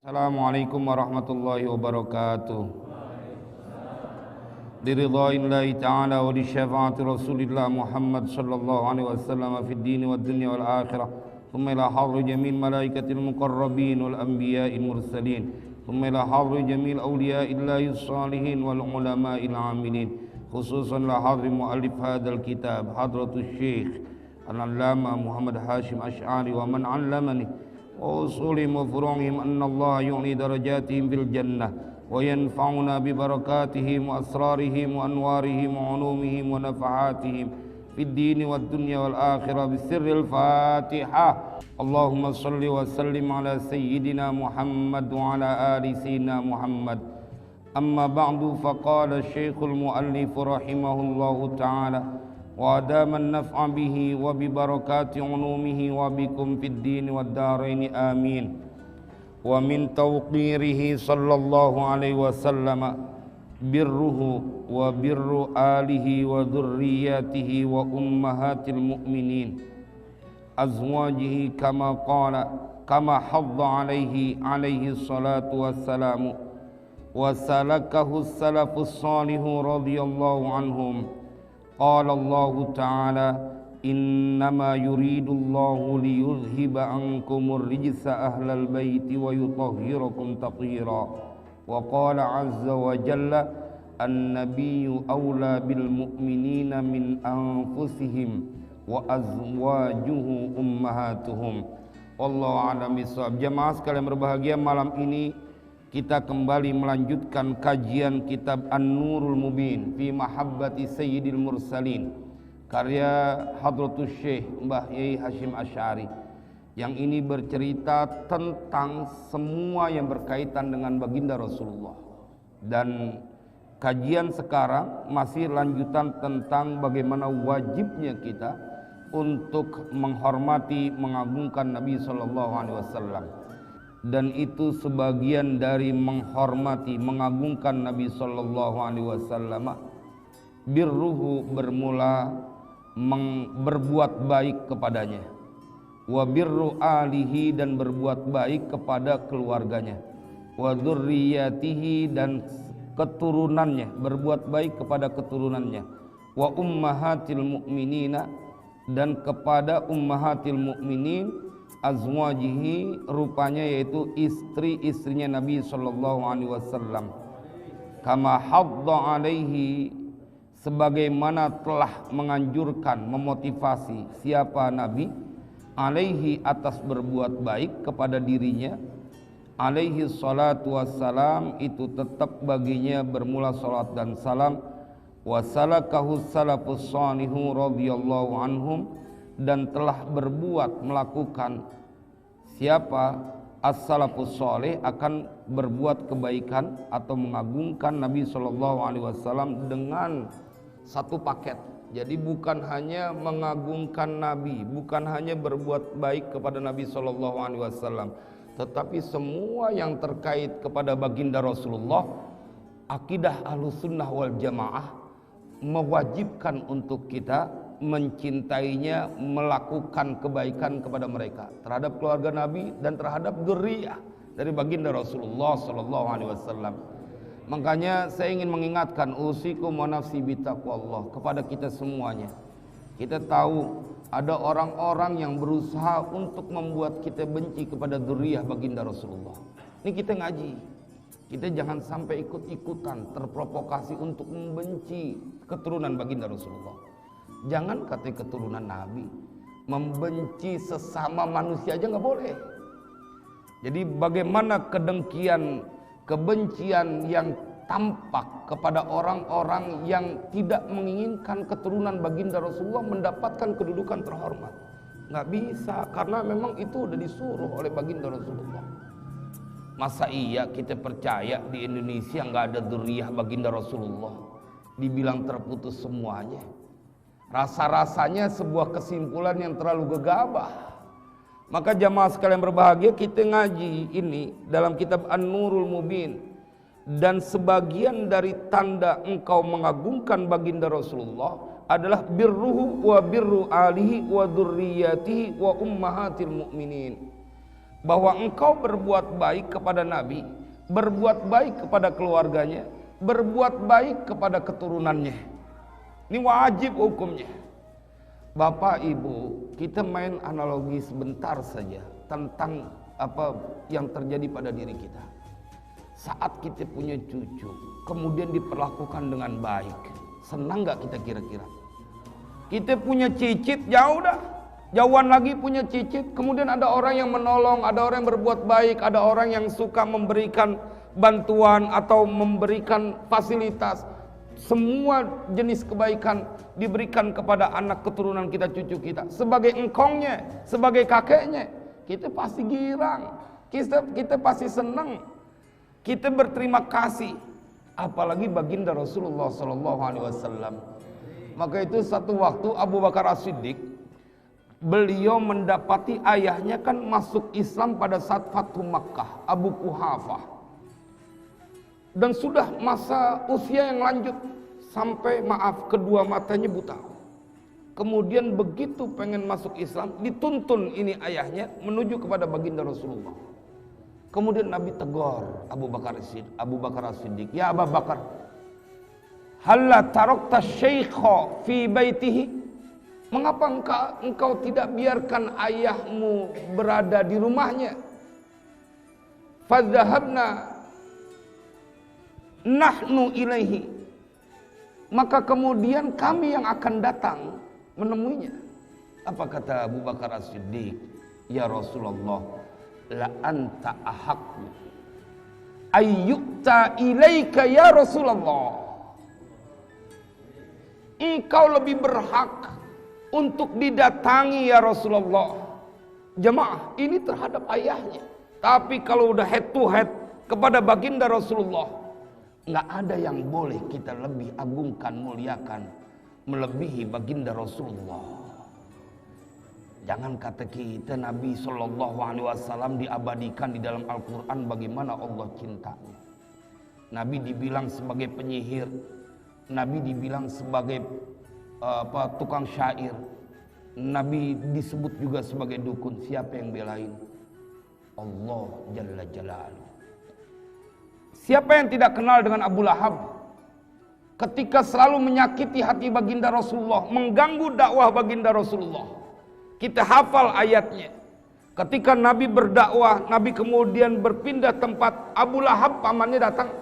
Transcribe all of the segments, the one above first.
Assalamualaikum warahmatullahi wabarakatuh. Diridhaillahi ta'ala wa li syafaati Rasulillah Muhammad sallallahu alaihi wasallam fid din wad dunya wal akhirah. Thumma ila hadri jamil malaikatil muqarrabin wal anbiya'il mursalin. Thumma ila hadri jamil awliya'illahi salihin wal ulama'il amilin. Khususan la hadri muallif hadzal kitab hadratus syekh al-allama Muhammad Hashim Asy'ari wa man 'allamani وأصولهم وفروعهم أن الله يعلي درجاتهم في الجنة وينفعنا ببركاتهم وأسرارهم وأنوارهم وعلومهم ونفحاتهم في الدين والدنيا والآخرة بسر الفاتحة. اللهم صل وسلم على سيدنا محمد وعلى آل سيدنا محمد. أما بعد فقال الشيخ المؤلف رحمه الله تعالى وأدام النفع به وببركات علومه وبكم في الدين والدارين آمين. ومن توقيره صلى الله عليه وسلم بره وبر آله وذرياته وأمهات المؤمنين أزواجه كما حض عليه الصلاة والسلام وسلكه السلف الصالح رضي الله عنهم. قال الله تعالى إنما يريد الله ليذهب عنكم الرجس أهل البيت ويطهركم تطهيرا. وقال عز وجل النبي أولى بالمؤمنين من أنفسهم وأزواجه أمهاتهم. Wallahu a'lam bishawab. Jamaah sekalian berbahagia, malam ini kita kembali melanjutkan kajian kitab An-Nurul Mubin fi Mahabbati Sayyidil Mursalin karya Hadratus Syekh Mbah Yai Hashim Asy'ari, yang ini bercerita tentang semua yang berkaitan dengan baginda Rasulullah. Dan kajian sekarang masih lanjutan tentang bagaimana wajibnya kita untuk menghormati, mengagungkan Nabi sallallahu alaihi wasallam. Dan itu sebagian dari menghormati, mengagungkan Nabi sallallahu alaihi wasallam. Birruhu bermula berbuat baik kepadanya. Wa birru alihi dan berbuat baik kepada keluarganya. Wa dzurriyyatihi dan keturunannya, berbuat baik kepada keturunannya. Wa ummahatil mu'minina dan kepada ummahatil mu'minin azwajihi, rupanya yaitu istri-istrinya Nabi sallallahu alaihi wasallam. Kama hadda alaihi, sebagaimana telah menganjurkan, memotivasi siapa Nabi alaihi atas berbuat baik kepada dirinya. Alaihi salatu wassalam, itu tetap baginya bermula salat dan salam. Wasalakahu salafus salihu radhiyallahu anhum, dan telah berbuat, melakukan siapa as-salafus salih akan berbuat kebaikan atau mengagungkan Nabi sallallahu alaihi wasallam dengan satu paket. Jadi bukan hanya mengagungkan Nabi, bukan hanya berbuat baik kepada Nabi sallallahu alaihi wasallam, tetapi semua yang terkait kepada baginda Rasulullah. Akidah Ahlussunnah wal Jamaah mewajibkan untuk kita mencintainya, melakukan kebaikan kepada mereka, terhadap keluarga Nabi dan terhadap dzurriyyah dari baginda Rasulullah sallallahu alaihi wasallam. Makanya saya ingin mengingatkan usikum wa nafsi bitaqwallah kepada kita semuanya. Kita tahu ada orang-orang yang berusaha untuk membuat kita benci kepada dzurriyyah baginda Rasulullah. Ini kita ngaji, kita jangan sampai ikut-ikutan terprovokasi untuk membenci keturunan baginda Rasulullah. Jangan kata keturunan Nabi, membenci sesama manusia aja nggak boleh. Jadi bagaimana kedengkian, kebencian yang tampak kepada orang-orang yang tidak menginginkan keturunan baginda Rasulullah mendapatkan kedudukan terhormat. Nggak bisa, karena memang itu udah disuruh oleh baginda Rasulullah. Masa iya kita percaya di Indonesia nggak ada dzurriyyah baginda Rasulullah, dibilang terputus semuanya? Rasa-rasanya sebuah kesimpulan yang terlalu gegabah. Maka jamaah sekalian berbahagia, kita ngaji ini dalam kitab An-Nurul Mubin. Dan sebagian dari tanda engkau mengagungkan baginda Rasulullah adalah birruhu wa birru alihi wa dzurriyyatihi wa ummahatil mu'minin. bahwa engkau berbuat baik kepada Nabi, berbuat baik kepada keluarganya, berbuat baik kepada keturunannya. Ini wajib hukumnya. Bapak Ibu, kita main analogi sebentar saja tentang apa yang terjadi pada diri kita. Saat kita punya cucu, kemudian diperlakukan dengan baik, senang gak kita kira-kira? Kita punya cicit, jauhan lagi punya cicit, kemudian ada orang yang menolong, ada orang yang berbuat baik, ada orang yang suka memberikan bantuan atau memberikan fasilitas. Semua jenis kebaikan diberikan kepada anak keturunan kita, cucu kita. Sebagai engkongnya, sebagai kakeknya, kita pasti girang, kita pasti senang, kita berterima kasih. Apalagi baginda Rasulullah SAW. Maka itu satu waktu Abu Bakar As-Siddiq, beliau mendapati ayahnya kan masuk Islam pada saat Fathu Makkah, Abu Quhafah. Dan sudah masa usia yang lanjut, sampai kedua matanya buta. Kemudian begitu pengen masuk Islam, dituntun ini ayahnya menuju kepada baginda Rasulullah. Kemudian Nabi tegur Abu Bakar As-Siddiq, "Ya Abu Bakar, halla tarakta syaikha fi baitihi?" Mengapa engkau tidak biarkan ayahmu berada di rumahnya? Fadhahabna nahnu ilaihi, maka kemudian kami yang akan datang menemuinya. Apa kata Abu Bakar As-Siddiq? Ya Rasulullah, la anta ahaqqu ayyukta ilaika ya Rasulullah. Engkau lebih berhak untuk didatangi ya Rasulullah. Jemaah, ini terhadap ayahnya. Tapi kalau udah head to head kepada baginda Rasulullah, nggak ada yang boleh kita lebih agungkan, muliakan melebihi baginda Rasulullah. Jangan kata kita Nabi SAW diabadikan di dalam Al-Quran bagaimana Allah cintanya. Nabi dibilang sebagai penyihir, Nabi dibilang sebagai tukang syair, Nabi disebut juga sebagai dukun. Siapa yang belain? Allah Jalla Jalaluh. Siapa yang tidak kenal dengan Abu Lahab? Ketika selalu menyakiti hati baginda Rasulullah, mengganggu dakwah baginda Rasulullah. Kita hafal ayatnya. Ketika Nabi berdakwah, Nabi kemudian berpindah tempat, Abu Lahab pamannya datang.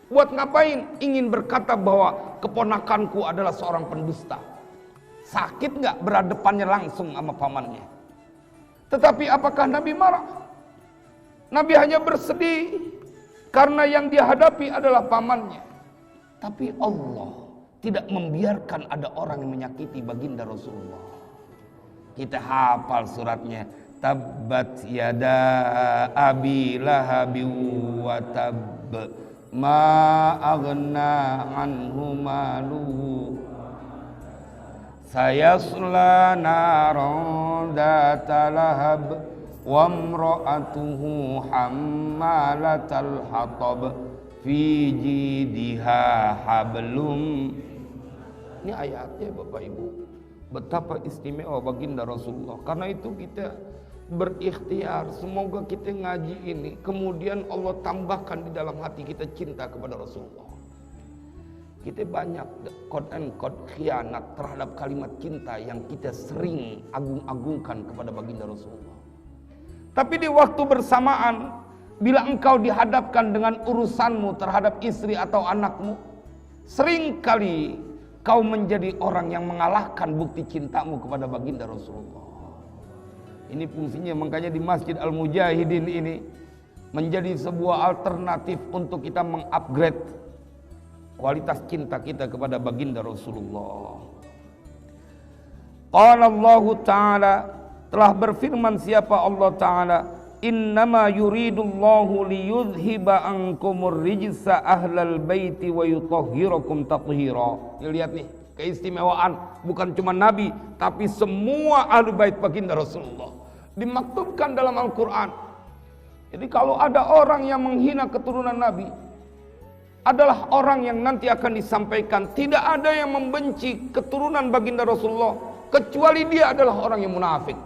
Buat ngapain? Ingin berkata bahwa keponakanku adalah seorang pendusta. Sakit nggak berhadapannya langsung sama pamannya? Tetapi apakah Nabi marah? Nabi hanya bersedih karena yang dia hadapi adalah pamannya. Tapi Allah tidak membiarkan ada orang yang menyakiti baginda Rasulullah. Kita hafal suratnya. Tabbat yada abi lahabi wa tabb, ma aghna anhu maluhu, sayasla naran data lahab, wa imra'atuhu hammalatal hatab, fi jidiha hablum. Ini ayatnya Bapak Ibu. Betapa istimewa baginda Rasulullah. Karena itu kita berikhtiar, semoga kita ngaji ini kemudian Allah tambahkan di dalam hati kita cinta kepada Rasulullah. Kita banyak quote khianat terhadap kalimat cinta yang kita sering agung-agungkan kepada baginda Rasulullah. Tapi di waktu bersamaan, bila engkau dihadapkan dengan urusanmu terhadap istri atau anakmu, seringkali kau menjadi orang yang mengalahkan bukti cintamu kepada baginda Rasulullah. Ini fungsinya, makanya di Masjid Al-Mujahidin ini menjadi sebuah alternatif untuk kita mengupgrade kualitas cinta kita kepada baginda Rasulullah. Qala Allah Ta'ala, telah berfirman siapa Allah Ta'ala, innama yuridullahu liyudhiba ankumur rijsa ahlal baiti wa yutahhirakum tathhira. Lihat nih, keistimewaan bukan cuma Nabi, tapi semua ahli bait baginda Rasulullah dimaktubkan dalam Al-Quran. Jadi kalau ada orang yang menghina keturunan Nabi, adalah orang yang nanti akan disampaikan tidak ada yang membenci keturunan baginda Rasulullah kecuali dia adalah orang yang munafik.